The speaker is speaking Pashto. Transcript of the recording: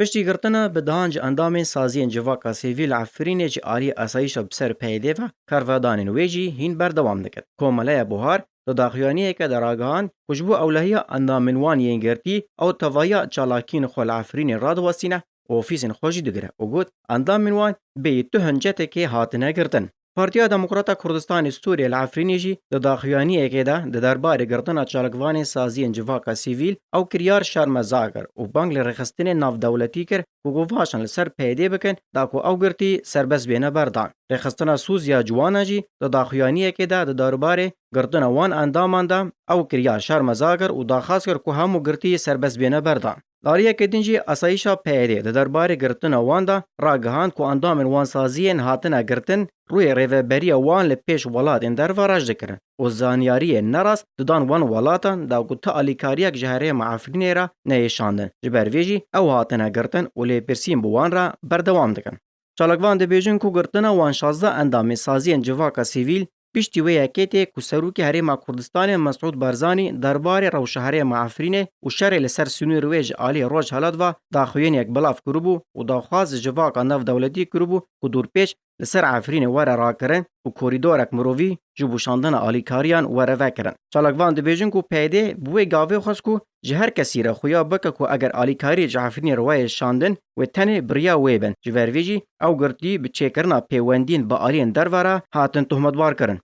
پشتی گرتنا به دهانج اندام سازین جواکا سیویل عفرینه چی آلی اسایش بسر پیده و کاروادان نویجی هین بردوام دکد. کوملای بوهار داخیانی که در آگاهان کجبو اولهی اندامنوانی انگرتی او توایا چالاکین خل عفرین راد وسینه اوفیسن خوشی دگره او گوت اندامنوان به تو هنجته که هاتنه گرتن. پارتیا دموکراتا کردستان سوریه العفرینی جی داخیانی که ده دربار گرتنا چالکوان سازی جواکا سیویل او کریار شرم زاگر او بانگل رخصتن ناف دولتی کر کو گواشن لسر پیدا بکن دا کو او گرتی سربس بینه بردان رخصتنا سوز یا جوانا جی داخیانی که ده دربار گرتنا وان اندامان دا او کریار شرم زاگر او دا خاص کر کو همو گرتی سربس بینه بردان داریه که دنجی اسایشا پیده ده دربار گرتن وان دا راگهان کو اندامن وان سازین هاتنه گرتن روی ریوبری وان لپیش ولات در وراج دکرن و زانیاری نراس ددان وان ولاتان دا گوتا الیکاریک جهره معفرین را نیشاندن جبر ویجی او هاتنه گرتن و لپرسیم بوان را بردوام دکن چالکوان ده بیجن کو گرتن وان 16 اندام سازین جواکا سیویل پشتی وی اکیتی کو سروکی هریما کردستان مسعود بارزانی دربار روشهره معفرین و شر لسر سونی رویج آلی روج حالات و داخوین یک بلاف کربو و داخواز جواکا ناف دولتی کربو کو دور پیش لسر عفرین وره را کرن و کوریدورک مرووی جبوشاندن آلیکاریان وره وکرن. چالکوان ده بیجن کو پیده بوی گاوه خواست کو جهر کسی را خویا بکه کو اگر آلیکاری جعفرین روی شاندن و تنه بریا ویبن جورویجی او گرتی به چه کرنا پیوندین با آلین درواره هاتن تهمتوار کرن.